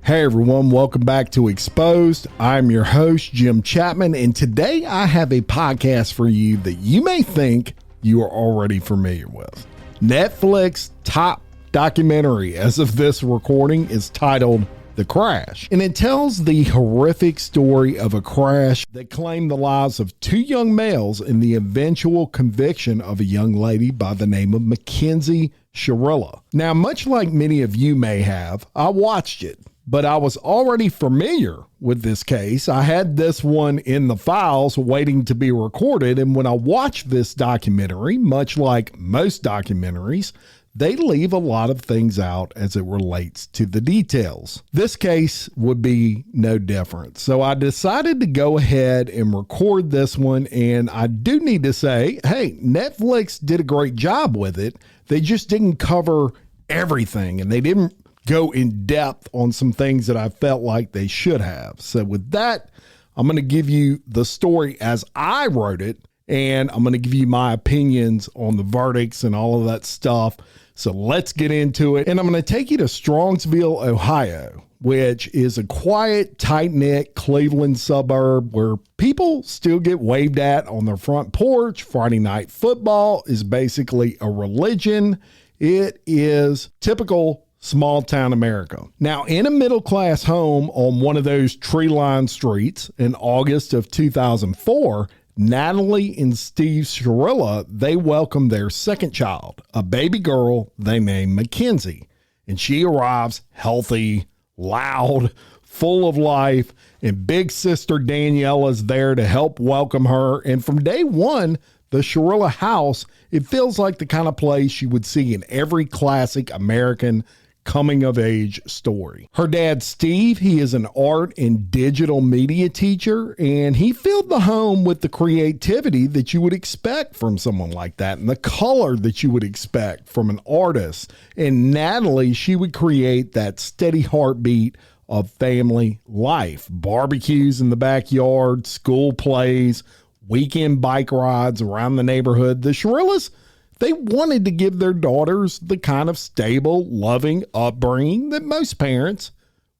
Hey everyone, welcome back to Exposed. I'm your host, Jim Chapman, and today I have a podcast for you that you may think you are already familiar with. Netflix top documentary as of this recording is titled The Crash, and it tells the horrific story of a crash that claimed the lives of two young males and the eventual conviction of a young lady by the name of Mackenzie Shirilla. Now, much like many of you may have, I watched it, but I was already familiar with this case. I had this one in the files waiting to be recorded, and when I watched this documentary, much like most documentaries, they leave a lot of things out as it relates to the details. This case would be no different. So I decided to go ahead and record this one, and I do need to say, hey, Netflix did a great job with it. They just didn't cover everything, and they didn't go in depth on some things that I felt like they should have. So with that, I'm going to give you the story as I wrote it, and I'm going to give you my opinions on the verdicts and all of that stuff. So let's get into it. And I'm going to take you to Strongsville, Ohio, which is a quiet, tight-knit Cleveland suburb where people still get waved at on their front porch. Friday night football is basically a religion. It is typical small town America. Now, in a middle-class home on one of those tree-lined streets in August of 2004, Natalie and Steve Shirilla, they welcomed their second child, a baby girl they named Makenzie. And she arrives healthy, loud, full of life, and big sister Danielle is there to help welcome her. And from day one, the Shirilla house, it feels like the kind of place you would see in every classic American coming-of-age story. Her dad, Steve, he is an art and digital media teacher, and he filled the home with the creativity that you would expect from someone like that and the color that you would expect from an artist. And Natalie, she would create that steady heartbeat of family life. Barbecues in the backyard, school plays, weekend bike rides around the neighborhood. The Shirillas, they wanted to give their daughters the kind of stable, loving upbringing that most parents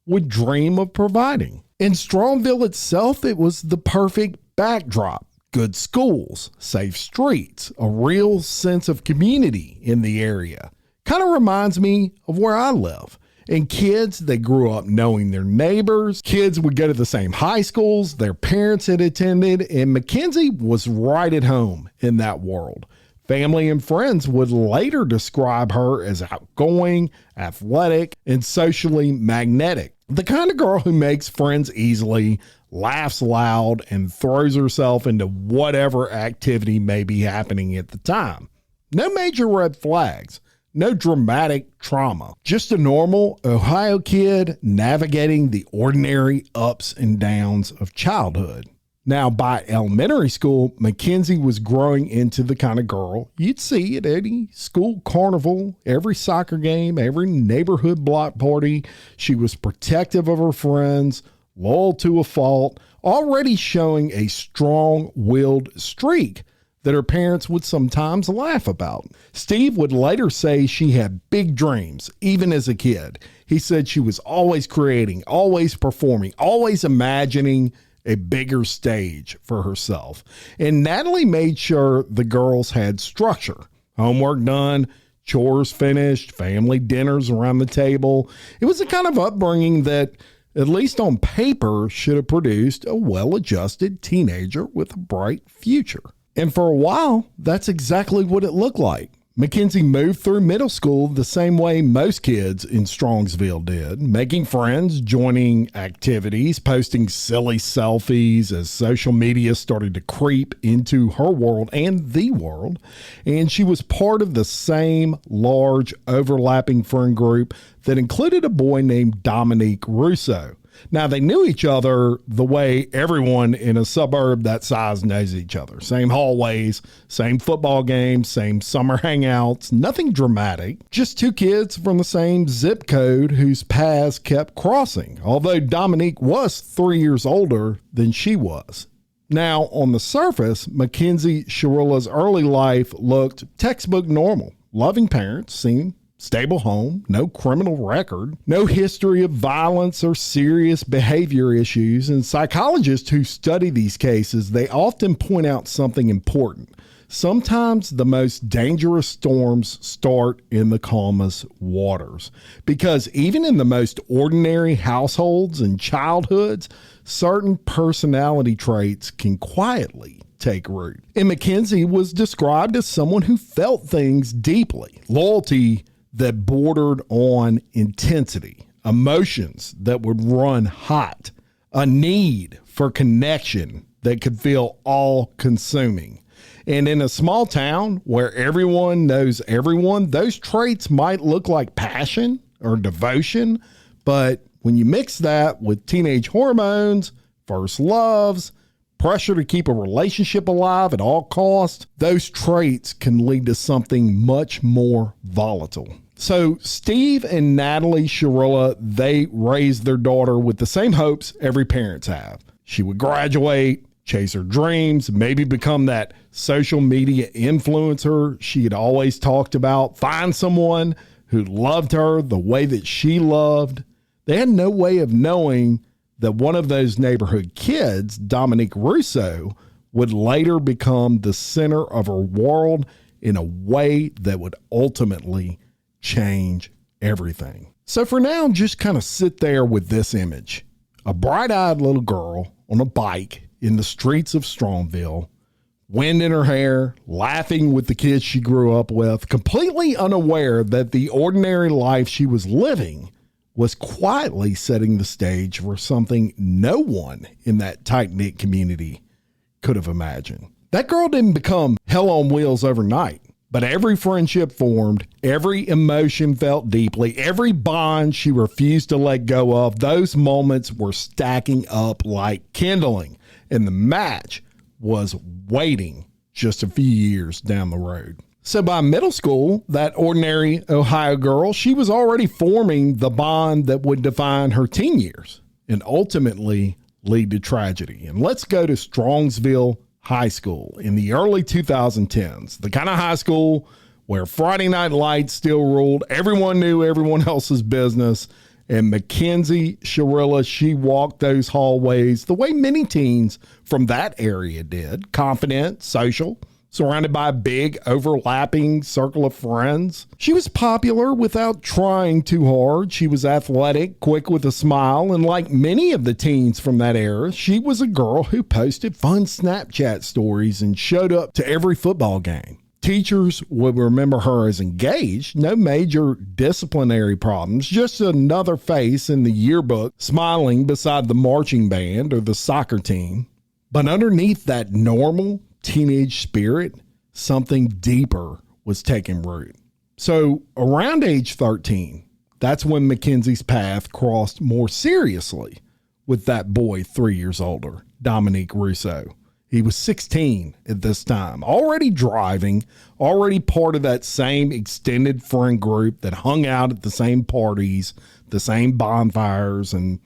would dream of providing. In Strongsville itself, it was the perfect backdrop. Good schools, safe streets, a real sense of community in the area. Kind of reminds me of where I live. And kids, they grew up knowing their neighbors. Kids would go to the same high schools their parents had attended, and Makenzie was right at home in that world. Family and friends would later describe her as outgoing, athletic, and socially magnetic. The kind of girl who makes friends easily, laughs loud, and throws herself into whatever activity may be happening at the time. No major red flags, no dramatic trauma. Just a normal Ohio kid navigating the ordinary ups and downs of childhood. Now, by elementary school, Makenzie was growing into the kind of girl you'd see at any school carnival, every soccer game, every neighborhood block party. She was protective of her friends, loyal to a fault, already showing a strong-willed streak that her parents would sometimes laugh about. Steve would later say she had big dreams, even as a kid. He said she was always creating, always performing, always imagining a bigger stage for herself. And Natalie made sure the girls had structure. Homework done, chores finished, family dinners around the table. It was the kind of upbringing that, at least on paper, should have produced a well-adjusted teenager with a bright future. And for a while, that's exactly what it looked like. Makenzie moved through middle school the same way most kids in Strongsville did, making friends, joining activities, posting silly selfies as social media started to creep into her world and the world. And she was part of the same large overlapping friend group that included a boy named Dominic Russo. Now, they knew each other the way everyone in a suburb that size knows each other. Same hallways, same football games, same summer hangouts, nothing dramatic. Just two kids from the same zip code whose paths kept crossing, although Dominique was 3 years older than she was. Now, on the surface, Mackenzie Shirilla's early life looked textbook normal. Loving parents seemed stable home, no criminal record, no history of violence or serious behavior issues. And psychologists who study these cases, they often point out something important. Sometimes the most dangerous storms start in the calmest waters, because even in the most ordinary households and childhoods, certain personality traits can quietly take root. And Makenzie was described as someone who felt things deeply, loyalty that bordered on intensity, emotions that would run hot, a need for connection that could feel all-consuming. And in a small town where everyone knows everyone, those traits might look like passion or devotion, but when you mix that with teenage hormones, first loves, pressure to keep a relationship alive at all costs, those traits can lead to something much more volatile. So Steve and Natalie Shirilla, they raised their daughter with the same hopes every parents have. She would graduate, chase her dreams, maybe become that social media influencer she had always talked about, find someone who loved her the way that she loved. They had no way of knowing that one of those neighborhood kids, Dominic Russo, would later become the center of her world in a way that would ultimately change everything. So for now, just kind of sit there with this image. A bright-eyed little girl on a bike in the streets of Strongsville, wind in her hair, laughing with the kids she grew up with, completely unaware that the ordinary life she was living was quietly setting the stage for something no one in that tight-knit community could have imagined. That girl didn't become hell on wheels overnight, but every friendship formed, every emotion felt deeply, every bond she refused to let go of, those moments were stacking up like kindling, and the match was waiting just a few years down the road. So by middle school, that ordinary Ohio girl, she was already forming the bond that would define her teen years and ultimately lead to tragedy. And let's go to Strongsville High School in the early 2010s, the kind of high school where Friday Night Lights still ruled. Everyone knew everyone else's business. And Mackenzie Shirilla, she walked those hallways the way many teens from that area did, confident, social, surrounded by a big overlapping circle of friends. She was popular without trying too hard. She was athletic, quick with a smile, and like many of the teens from that era, she was a girl who posted fun Snapchat stories and showed up to every football game. Teachers would remember her as engaged, no major disciplinary problems, just another face in the yearbook smiling beside the marching band or the soccer team. But underneath that normal teenage spirit, something deeper was taking root. So around age 13, that's when Mackenzie's path crossed more seriously with that boy 3 years older, Dominic Russo. He was 16 at this time, already driving, already part of that same extended friend group that hung out at the same parties, the same bonfires, and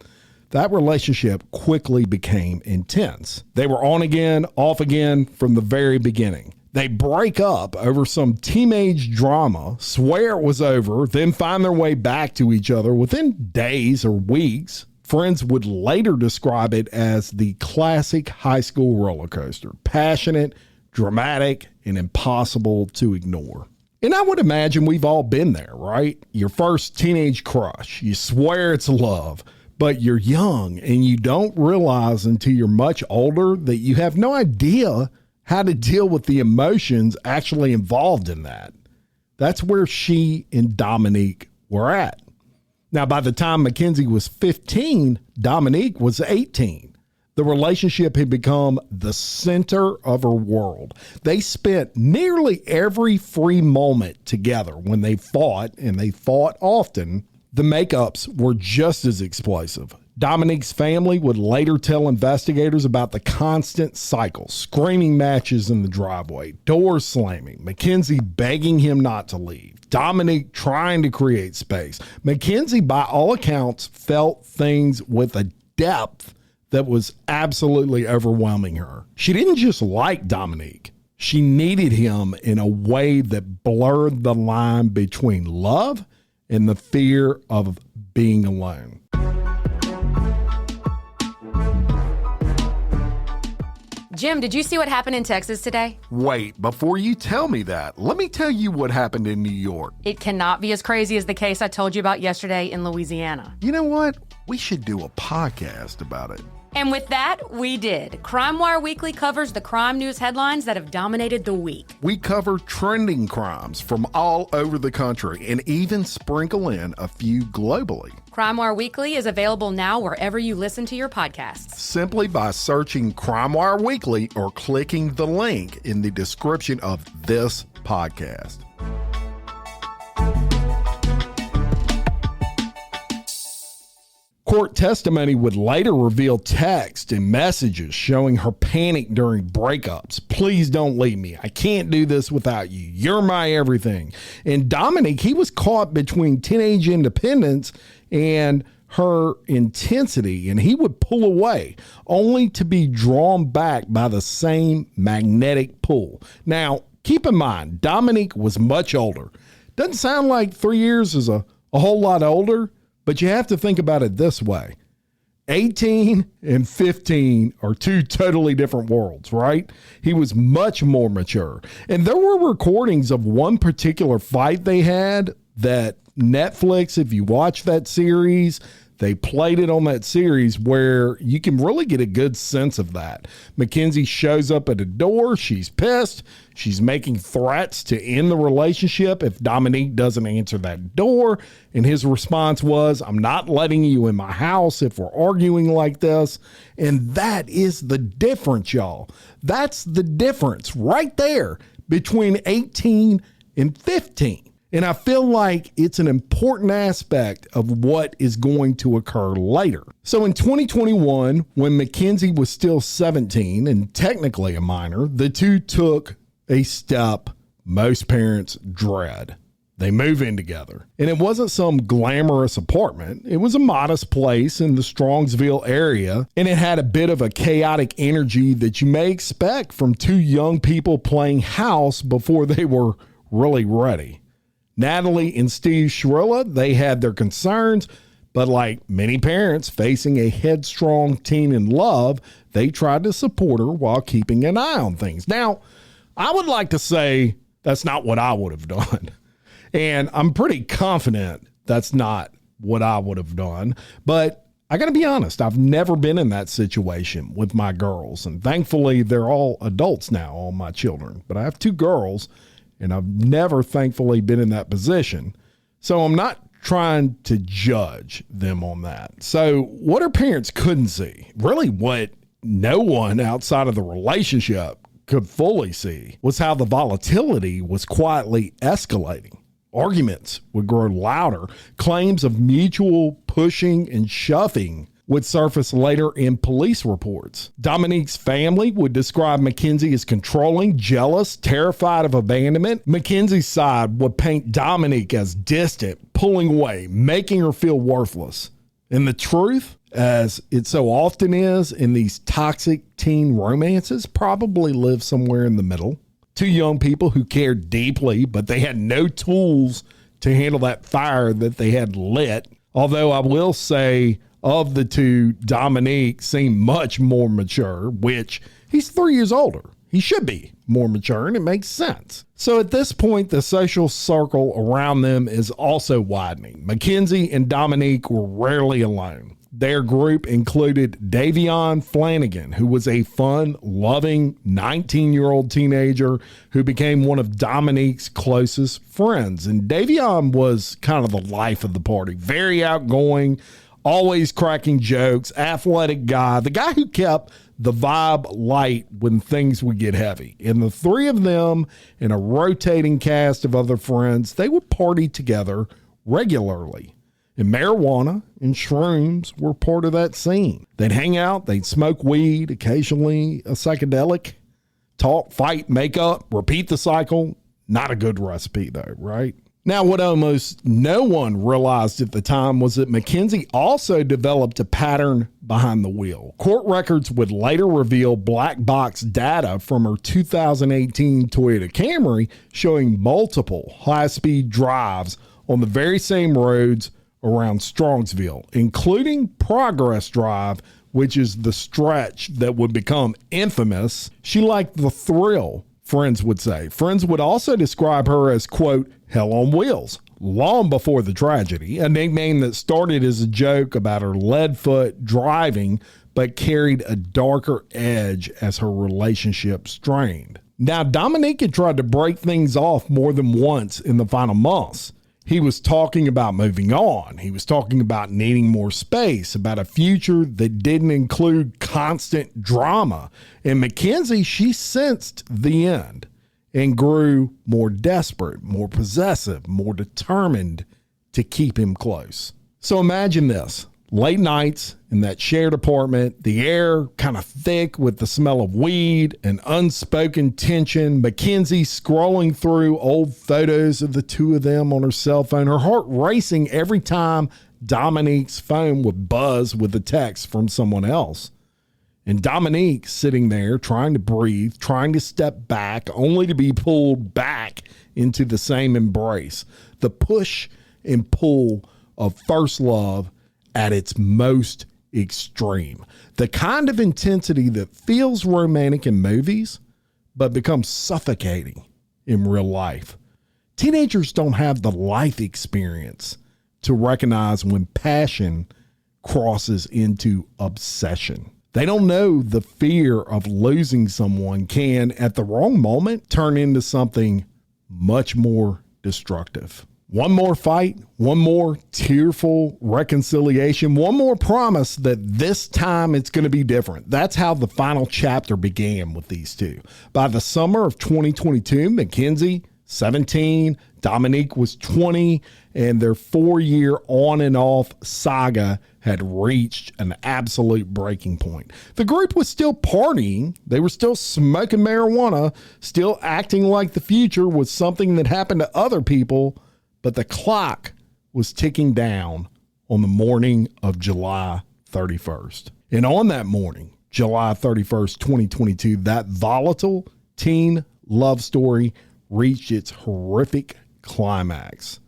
that relationship quickly became intense. They were on again, off again from the very beginning. They break up over some teenage drama, swear it was over, then find their way back to each other within days or weeks. Friends would later describe it as the classic high school roller coaster, passionate, dramatic, and impossible to ignore. And I would imagine we've all been there, right? Your first teenage crush, you swear it's love, but you're young and you don't realize until you're much older that you have no idea how to deal with the emotions actually involved in that. That's where she and Dominique were at. Now, by the time Makenzie was 15, Dominique was 18. The relationship had become the center of her world. They spent nearly every free moment together when they fought, and they fought often. The makeups were just as explosive. Dominique's family would later tell investigators about the constant cycle, screaming matches in the driveway, doors slamming, Makenzie begging him not to leave, Dominique trying to create space. Makenzie, by all accounts, felt things with a depth that was absolutely overwhelming her. She didn't just like Dominique. She needed him in a way that blurred the line between love and the fear of being alone. Jim, did you see what happened in Texas today? Wait, before you tell me that, let me tell you what happened in New York. It cannot be as crazy as the case I told you about yesterday in Louisiana. You know what? We should do a podcast about it. And with that, we did. Crime Wire Weekly covers the crime news headlines that have dominated the week. We cover trending crimes from all over the country and even sprinkle in a few globally. Crime Wire Weekly is available now wherever you listen to your podcasts. Simply by searching Crime Wire Weekly or clicking the link in the description of this podcast. Court testimony would later reveal text and messages showing her panic during breakups. Please don't leave me. I can't do this without you. You're my everything. And Dominic, he was caught between teenage independence and her intensity, and he would pull away only to be drawn back by the same magnetic pull. Now, keep in mind, Dominic was much older. Doesn't sound like 3 years is a whole lot older. But you have to think about it this way. 18 and 15 are two totally different worlds, right? He was much more mature. And there were recordings of one particular fight they had that Netflix, if you watch that series, they played it on that series where you can really get a good sense of that. Makenzie shows up at a door. She's pissed. She's making threats to end the relationship if Dominic doesn't answer that door. And his response was, I'm not letting you in my house if we're arguing like this. And that is the difference, y'all. That's the difference right there between 18 and 15. And I feel like it's an important aspect of what is going to occur later. So in 2021, when Makenzie was still 17 and technically a minor, the two took a step most parents dread. They move in together. And it wasn't some glamorous apartment. It was a modest place in the Strongsville area. And it had a bit of a chaotic energy that you may expect from two young people playing house before they were really ready. Natalie and Steve Shirilla, they had their concerns, but like many parents facing a headstrong teen in love, they tried to support her while keeping an eye on things. Now, I would like to say that's not what I would have done. And I'm pretty confident that's not what I would have done. But I got to be honest, I've never been in that situation with my girls. And thankfully, they're all adults now, all my children. But I have two girls. And I've never, thankfully, been in that position. So I'm not trying to judge them on that. So what our parents couldn't see, really what no one outside of the relationship could fully see, was how the volatility was quietly escalating. Arguments would grow louder. Claims of mutual pushing and shoving would surface later in police reports. Dominic's family would describe Makenzie as controlling, jealous, terrified of abandonment. Mackenzie's side would paint Dominic as distant, pulling away, making her feel worthless. And the truth, as it so often is in these toxic teen romances, probably lives somewhere in the middle. Two young people who cared deeply, but they had no tools to handle that fire that they had lit. Although I will say, of the two, Dominic seemed much more mature, which he's 3 years older. He should be more mature, and it makes sense. So at this point, the social circle around them is also widening. Mackenzie and Dominic were rarely alone. Their group included Davion Flanagan, who was a fun, loving 19-year-old teenager who became one of Dominic's closest friends. And Davion was kind of the life of the party, very outgoing, always cracking jokes, athletic guy, the guy who kept the vibe light when things would get heavy. And the three of them and a rotating cast of other friends, they would party together regularly. And marijuana and shrooms were part of that scene. They'd hang out, they'd smoke weed, occasionally a psychedelic, talk, fight, make up, repeat the cycle. Not a good recipe though, right? Now, what almost no one realized at the time was that Makenzie also developed a pattern behind the wheel. Court records would later reveal black box data from her 2018 Toyota Camry showing multiple high-speed drives on the very same roads around Strongsville, including Progress Drive, which is the stretch that would become infamous. She liked the thrill, friends would say. Friends would also describe her as, quote, hell on wheels, long before the tragedy, a nickname that started as a joke about her lead foot driving, but carried a darker edge as her relationship strained. Now, Dominic had tried to break things off more than once in the final months. He was talking about moving on. He was talking about needing more space, about a future that didn't include constant drama. And Makenzie, she sensed the end and grew more desperate, more possessive, more determined to keep him close. So imagine this. Late nights in that shared apartment, the air kind of thick with the smell of weed and unspoken tension. Makenzie scrolling through old photos of the two of them on her cell phone, her heart racing every time Dominique's phone would buzz with a text from someone else. And Dominique sitting there trying to breathe, trying to step back, only to be pulled back into the same embrace. The push and pull of first love at its most extreme. The kind of intensity that feels romantic in movies, but becomes suffocating in real life. Teenagers don't have the life experience to recognize when passion crosses into obsession. They don't know the fear of losing someone can, at the wrong moment, turn into something much more destructive. One more fight, one more tearful reconciliation, one more promise that this time it's going to be different. That's how the final chapter began with these two. By the summer of 2022, Makenzie, 17, Dominique was 20, and their 4-year on and off saga had reached an absolute breaking point. The group was still partying. They were still smoking marijuana, still acting like the future was something that happened to other people, but the clock was ticking down on the morning of July 31st. And on that morning, July 31st, 2022, that volatile teen love story reached its horrific climax.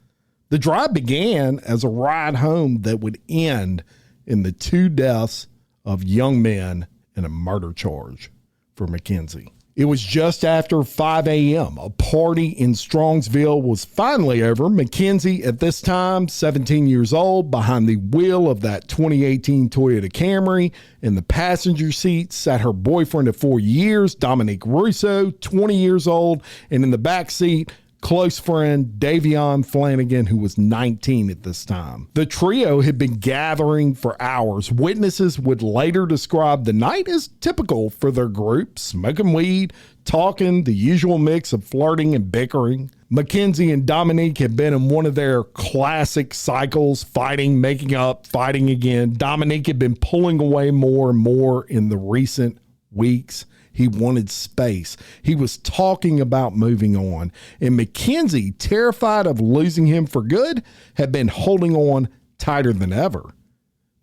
The drive began as a ride home that would end in the 2 deaths of young men and a murder charge for Makenzie. It was just after 5 a.m. A party in Strongsville was finally over. Makenzie, at this time, 17 years old, behind the wheel of that 2018 Toyota Camry. In the passenger seat sat her boyfriend of 4 years, Dominic Russo, 20 years old. And in the back seat, close friend Davion Flanagan, who was 19 at this time. The trio had been gathering for hours. Witnesses would later describe the night as typical for their group, smoking weed, talking, the usual mix of flirting and bickering. Makenzie and Dominique had been in one of their classic cycles, fighting, making up, fighting again. Dominique had been pulling away more and more in the recent weeks. He wanted space. He was talking about moving on. And Makenzie, terrified of losing him for good, had been holding on tighter than ever.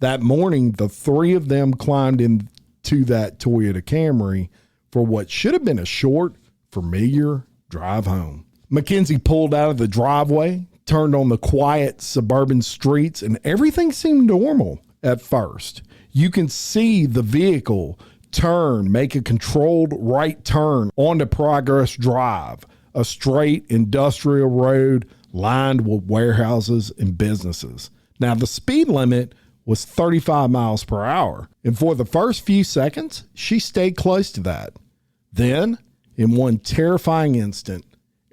That morning, the three of them climbed into that Toyota Camry for what should have been a short, familiar drive home. Makenzie pulled out of the driveway, turned on the quiet suburban streets, and everything seemed normal at first. You can see the vehicle make a controlled right turn onto Progress Drive, a straight industrial road lined with warehouses and businesses. Now, the speed limit was 35 miles per hour, and for the first few seconds, she stayed close to that. Then, in one terrifying instant,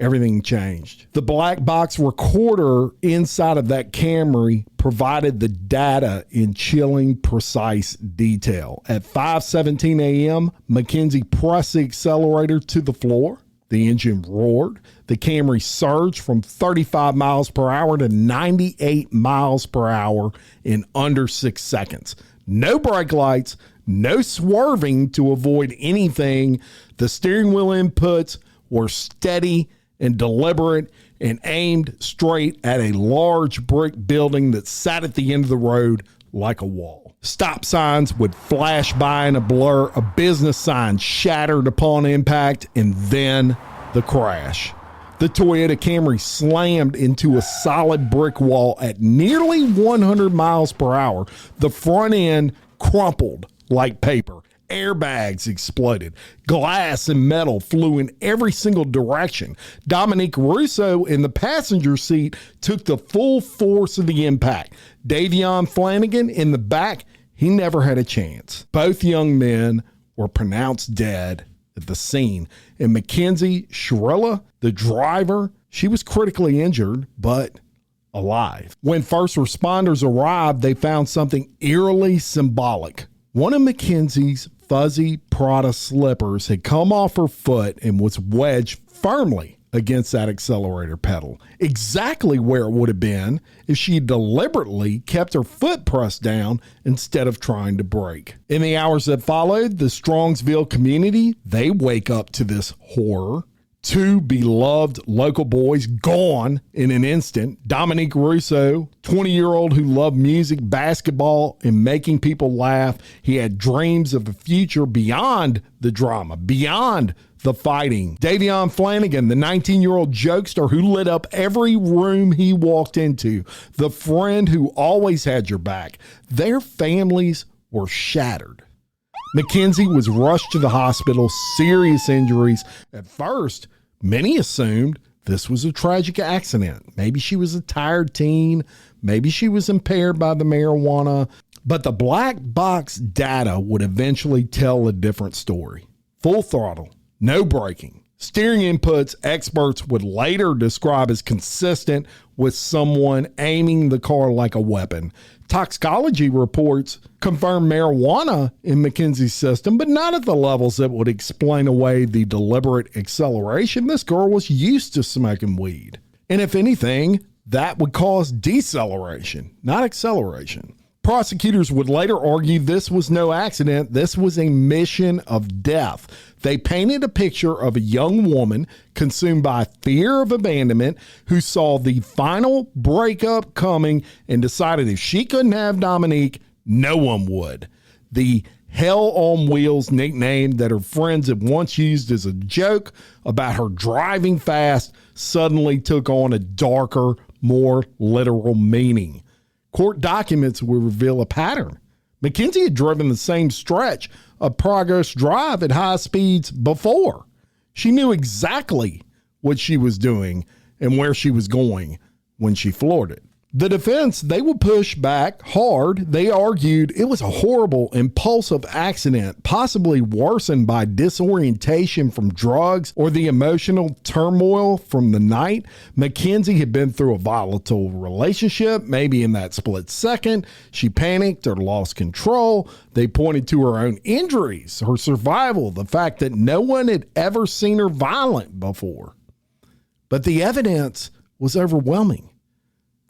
everything changed. The black box recorder inside of that Camry provided the data in chilling, precise detail. At 5:17 a.m., Makenzie pressed the accelerator to the floor. The engine roared. The Camry surged from 35 miles per hour to 98 miles per hour in under 6 seconds. No brake lights, no swerving to avoid anything. The steering wheel inputs were steady and deliberate, and aimed straight at a large brick building that sat at the end of the road like a wall. Stop signs would flash by in a blur, a business sign shattered upon impact, and then the crash. The Toyota Camry slammed into a solid brick wall at nearly 100 miles per hour. The front end crumpled like paper. Airbags exploded. Glass and metal flew in every single direction. Dominic Russo in the passenger seat took the full force of the impact. Davion Flanagan in the back, he never had a chance. Both young men were pronounced dead at the scene. And Mackenzie Shirilla, the driver, she was critically injured, but alive. When first responders arrived, they found something eerily symbolic. One of Mackenzie's fuzzy Prada slippers had come off her foot and was wedged firmly against that accelerator pedal, exactly where it would have been if she deliberately kept her foot pressed down instead of trying to brake. In the hours that followed, the Strongsville community, they wake up to this horror. Two beloved local boys gone in an instant. Dominic Russo, 20-year-old who loved music, basketball, and making people laugh. He had dreams of a future beyond the drama, beyond the fighting. Davion Flanagan, the 19-year-old jokester who lit up every room he walked into. The friend who always had your back. Their families were shattered. Makenzie was rushed to the hospital, serious injuries. At first, many assumed this was a tragic accident. Maybe she was a tired teen. Maybe she was impaired by the marijuana. But the black box data would eventually tell a different story. Full throttle, no braking. Steering inputs experts would later describe as consistent with someone aiming the car like a weapon. Toxicology reports confirm marijuana in Mackenzie's system, but not at the levels that would explain away the deliberate acceleration. This girl was used to smoking weed. And if anything, that would cause deceleration, not acceleration. Prosecutors would later argue this was no accident. This was a mission of death. They painted a picture of a young woman consumed by fear of abandonment who saw the final breakup coming and decided if she couldn't have Dominique, no one would. The Hell on Wheels nickname that her friends had once used as a joke about her driving fast suddenly took on a darker, more literal meaning. Court documents will reveal a pattern. Makenzie had driven the same stretch of Progress Drive at high speeds before. She knew exactly what she was doing and where she was going when she floored it. The defense, they would push back hard. They argued it was a horrible, impulsive accident, possibly worsened by disorientation from drugs or the emotional turmoil from the night. Makenzie had been through a volatile relationship. Maybe in that split second, she panicked or lost control. They pointed to her own injuries, her survival, the fact that no one had ever seen her violent before. But the evidence was overwhelming.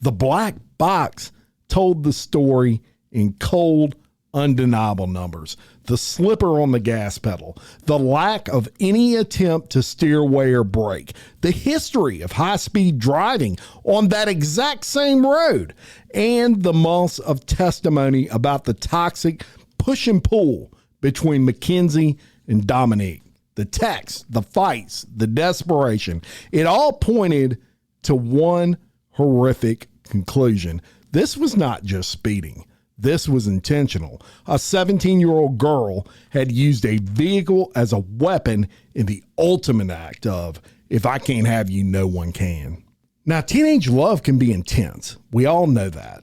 The black box told the story in cold, undeniable numbers. The slipper on the gas pedal, the lack of any attempt to steer away or brake, the history of high-speed driving on that exact same road, and the months of testimony about the toxic push and pull between Makenzie and Dominic. The texts, the fights, the desperation, it all pointed to one horrific conclusion. This was not just speeding. This was intentional. A 17-year-old girl had used a vehicle as a weapon in the ultimate act of, if I can't have you, no one can. Now, teenage love can be intense. We all know that.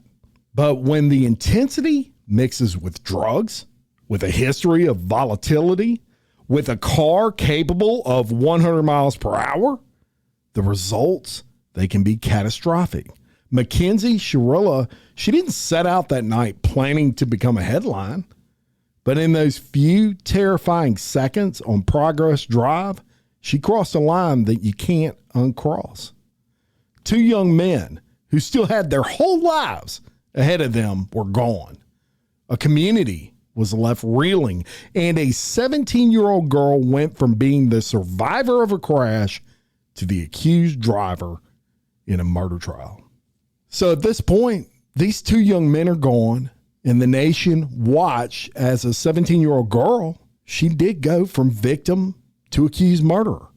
But when the intensity mixes with drugs, with a history of volatility, with a car capable of 100 miles per hour, the results, they can be catastrophic. Mackenzie Shirilla, she didn't set out that night planning to become a headline, but in those few terrifying seconds on Progress Drive, she crossed a line that you can't uncross. Two young men who still had their whole lives ahead of them were gone. A community was left reeling, and a 17-year-old girl went from being the survivor of a crash to the accused driver in a murder trial. So at this point, these two young men are gone, and the nation watched as a 17-year-old girl, she did go from victim to accused murderer.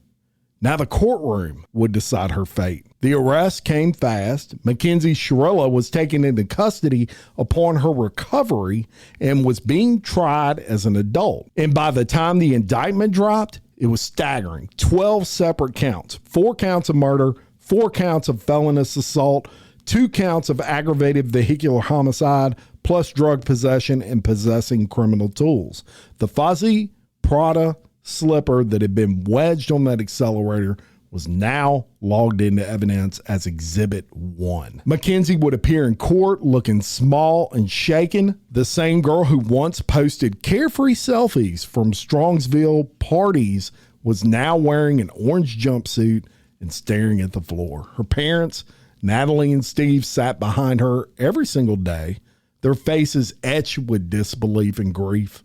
Now the courtroom would decide her fate. The arrest came fast. Mackenzie Shirilla was taken into custody upon her recovery and was being tried as an adult. And by the time the indictment dropped, it was staggering. 12 separate counts, 4 counts of murder, 4 counts of felonious assault, 2 counts of aggravated vehicular homicide, plus drug possession and possessing criminal tools. The fuzzy Prada slipper that had been wedged on that accelerator was now logged into evidence as Exhibit 1. Makenzie would appear in court looking small and shaken. The same girl who once posted carefree selfies from Strongsville parties was now wearing an orange jumpsuit and staring at the floor. Her parents, Natalie and Steve, sat behind her every single day, their faces etched with disbelief and grief.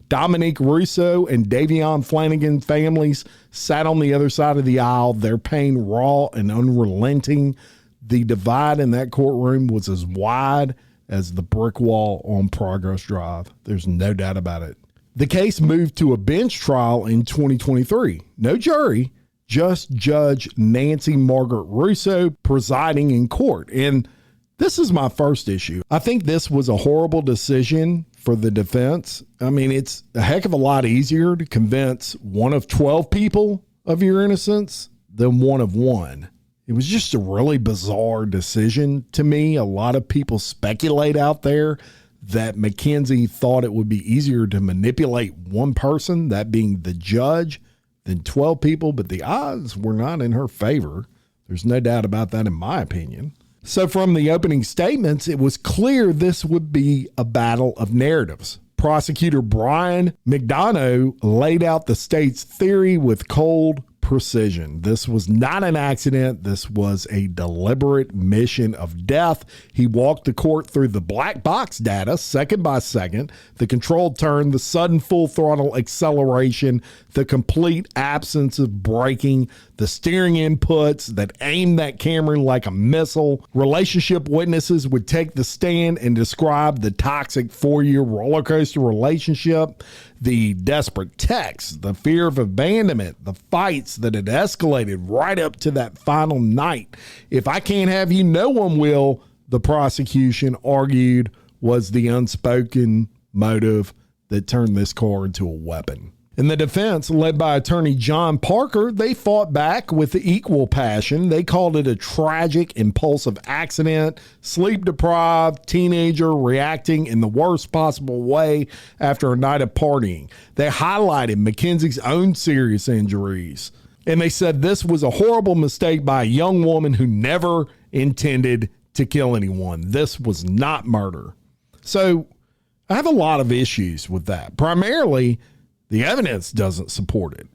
Dominic Russo and Davion Flanagan families sat on the other side of the aisle, their pain raw and unrelenting. The divide in that courtroom was as wide as the brick wall on Progress Drive. There's no doubt about it. The case moved to a bench trial in 2023. No jury, just Judge Nancy Margaret Russo presiding in court. And this is my first issue. I think this was a horrible decision for the defense. I mean, it's a heck of a lot easier to convince one of 12 people of your innocence than one of one. It was just a really bizarre decision to me. A lot of people speculate out there that Makenzie thought it would be easier to manipulate one person, that being the judge, than 12 people, but the odds were not in her favor. There's no doubt about that in my opinion. So from the opening statements, it was clear this would be a battle of narratives. Prosecutor Brian McDonough laid out the state's theory with cold precision. This was not an accident. This was a deliberate mission of death. He walked the court through the black box data, second by second, the controlled turn, the sudden full throttle acceleration, the complete absence of braking, the steering inputs that aimed that Camry like a missile. Relationship witnesses would take the stand and describe the toxic 4-year roller coaster relationship, the desperate texts, the fear of abandonment, the fights that had escalated right up to that final night. If I can't have you, no one will, the prosecution argued, was the unspoken motive that turned this car into a weapon. And the defense, led by attorney John Parker, they fought back with equal passion. They called it a tragic, impulsive accident, sleep-deprived teenager reacting in the worst possible way after a night of partying. They highlighted Mackenzie's own serious injuries. And they said this was a horrible mistake by a young woman who never intended to kill anyone. This was not murder. So I have a lot of issues with that. Primarily, the evidence doesn't support it.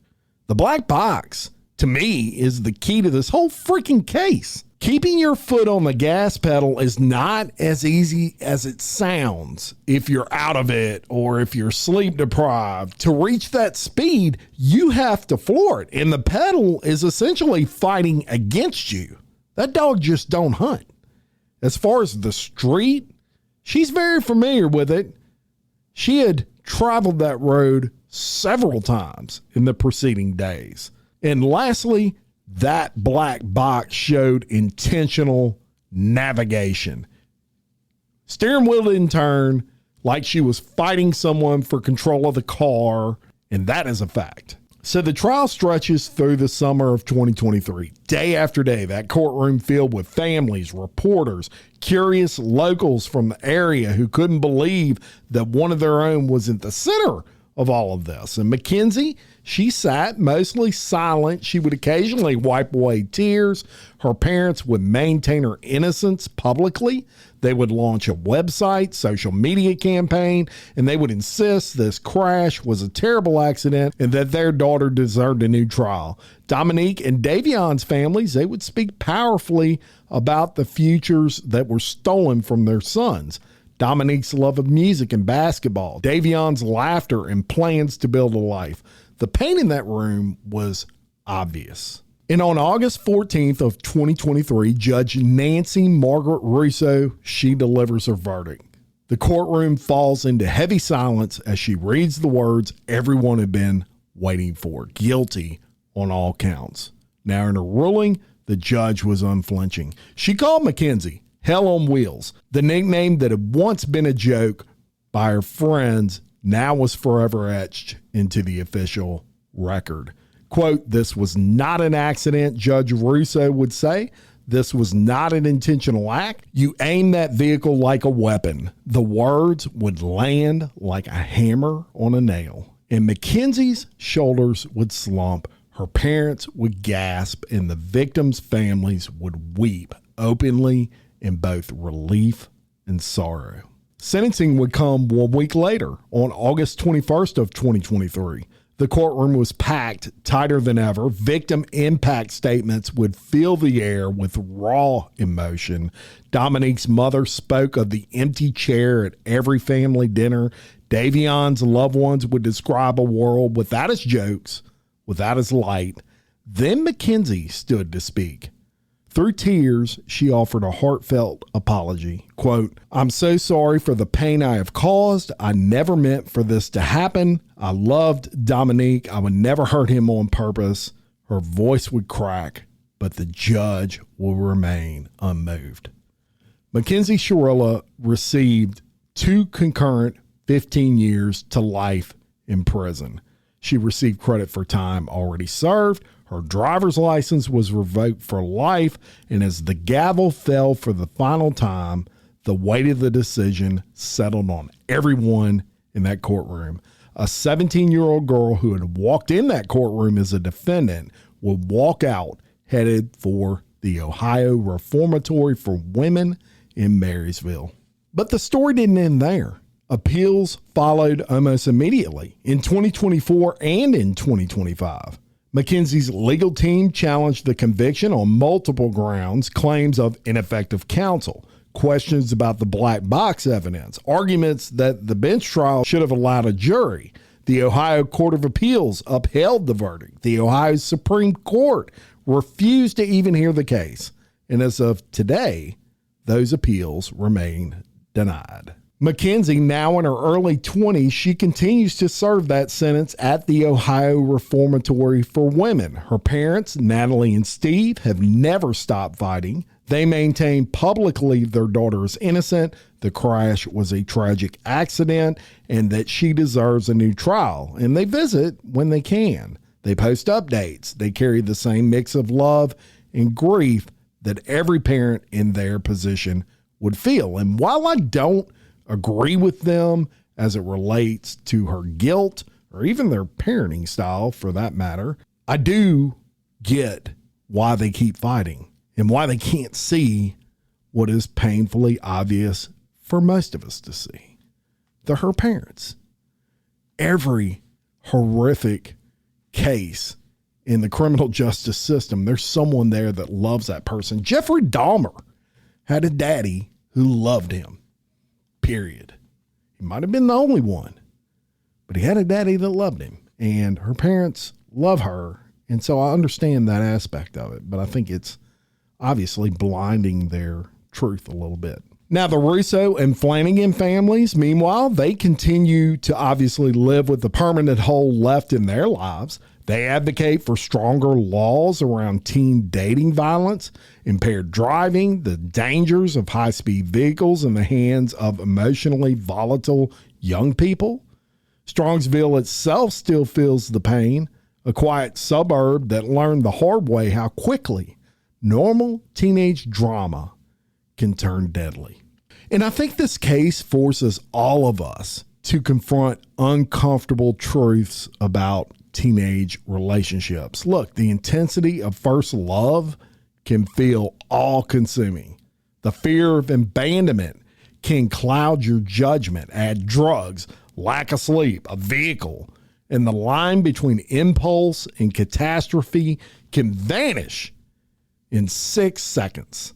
The black box, to me, is the key to this whole freaking case. Keeping your foot on the gas pedal is not as easy as it sounds if you're out of it or if you're sleep deprived. To reach that speed, you have to floor it. And the pedal is essentially fighting against you. That dog just don't hunt. As far as the street, she's very familiar with it. She had traveled that road several times in the preceding days. And lastly, that black box showed intentional navigation. Steering wheel didn't turn, like she was fighting someone for control of the car, and that is a fact. So the trial stretches through the summer of 2023. Day after day, that courtroom filled with families, reporters, curious locals from the area who couldn't believe that one of their own was at the center of all of this. And Makenzie, she sat mostly silent. She would occasionally wipe away tears. Her parents would maintain her innocence publicly. They would launch a website, social media campaign, and they would insist this crash was a terrible accident and that their daughter deserved a new trial. Dominic and Davion's families, they would speak powerfully about the futures that were stolen from their sons. Dominic's love of music and basketball, Davion's laughter and plans to build a life. The pain in that room was obvious. And on August 14th of 2023, Judge Nancy Margaret Russo, she delivers her verdict. The courtroom falls into heavy silence as she reads the words everyone had been waiting for: guilty on all counts. Now in her ruling, the judge was unflinching. She called Makenzie Hell on Wheels. The nickname that had once been a joke by her friends now was forever etched into the official record. Quote, "This was not an accident," Judge Russo would say. "This was not an intentional act. You aimed that vehicle like a weapon. The words would land like a hammer on a nail." And Mackenzie's shoulders would slump. Her parents would gasp, and the victims' families would weep openly in both relief and sorrow. Sentencing would come 1 week later, on August 21st of 2023. The courtroom was packed tighter than ever. Victim impact statements would fill the air with raw emotion. Dominic's mother spoke of the empty chair at every family dinner. Davion's loved ones would describe a world without his jokes, without his light. Then Makenzie stood to speak. Through tears, she offered a heartfelt apology. Quote, "I'm so sorry for the pain I have caused. I never meant for this to happen. I loved Dominic. I would never hurt him on purpose." Her voice would crack, but the judge will remain unmoved. Mackenzie Shirilla received 2 concurrent 15 years to life in prison. She received credit for time already served. Her driver's license was revoked for life, and as the gavel fell for the final time, the weight of the decision settled on everyone in that courtroom. A 17-year-old girl who had walked in that courtroom as a defendant would walk out headed for the Ohio Reformatory for Women in Marysville. But the story didn't end there. Appeals followed almost immediately in 2024 and in 2025. Mackenzie's legal team challenged the conviction on multiple grounds: claims of ineffective counsel, questions about the black box evidence, arguments that the bench trial should have allowed a jury. The Ohio Court of Appeals upheld the verdict. The Ohio Supreme Court refused to even hear the case. And as of today, those appeals remain denied. Makenzie, now in her early 20s, she continues to serve that sentence at the Ohio Reformatory for Women. Her parents, Natalie and Steve, have never stopped fighting. They maintain publicly their daughter is innocent, the crash was a tragic accident, and that she deserves a new trial. And they visit when they can. They post updates. They carry the same mix of love and grief that every parent in their position would feel. And while I don't agree with them as it relates to her guilt or even their parenting style for that matter, I do get why they keep fighting and why they can't see what is painfully obvious for most of us to see. They're her parents. Every horrific case in the criminal justice system, there's someone there that loves that person. Jeffrey Dahmer had a daddy who loved him. Period. He might have been the only one, but he had a daddy that loved him, and her parents love her. And so I understand that aspect of it, but I think it's obviously blinding their truth a little bit. Now, the Russo and Flanagan families, meanwhile, they continue to obviously live with the permanent hole left in their lives. They advocate for stronger laws around teen dating violence, impaired driving, the dangers of high-speed vehicles in the hands of emotionally volatile young people. Strongsville itself still feels the pain, a quiet suburb that learned the hard way how quickly normal teenage drama can turn deadly. And I think this case forces all of us to confront uncomfortable truths about teenage relationships. Look, the intensity of first love can feel all-consuming. The fear of abandonment can cloud your judgment. Add drugs, lack of sleep, a vehicle, and the line between impulse and catastrophe can vanish in 6 seconds.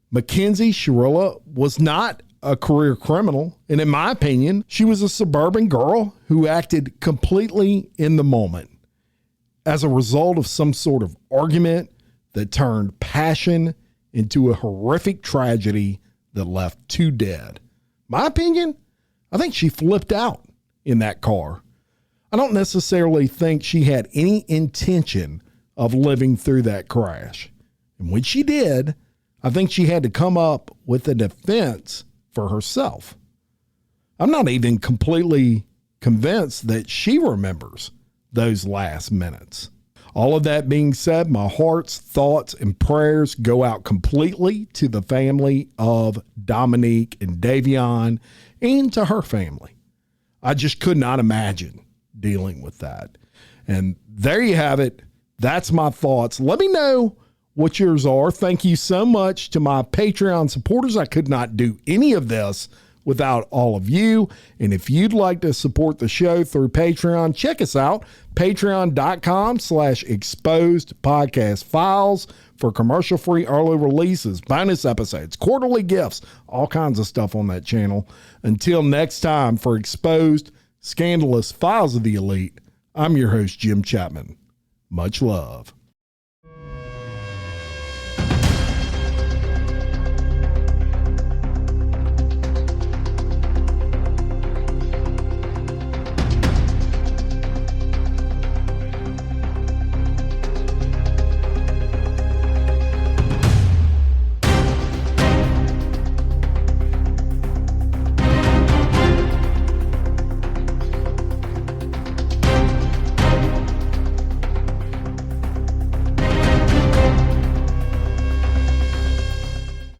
Mackenzie Shirilla was not a career criminal, and in my opinion, she was a suburban girl who acted completely in the moment. as a result of some sort of argument that turned passion into a horrific tragedy that left 2 dead. My opinion, I think she flipped out in that car. I don't necessarily think she had any intention of living through that crash. And when she did, I think she had to come up with a defense for herself. I'm not even completely convinced that she remembers those last minutes. All of that being said, my heart's thoughts and prayers go out completely to the family of Dominic and Davion and to her family. I just could not imagine dealing with that. And there you have it. That's my thoughts. Let me know what yours are. Thank you so much to my Patreon supporters. I could not do any of this without all of you. And if you'd like to support the show through Patreon, check us out, patreon.com/exposed podcast files for commercial-free early releases, bonus episodes, quarterly gifts, all kinds of stuff on that channel. Until next time, for Exposed Scandalous Files of the Elite, I'm your host, Jim Chapman. Much love.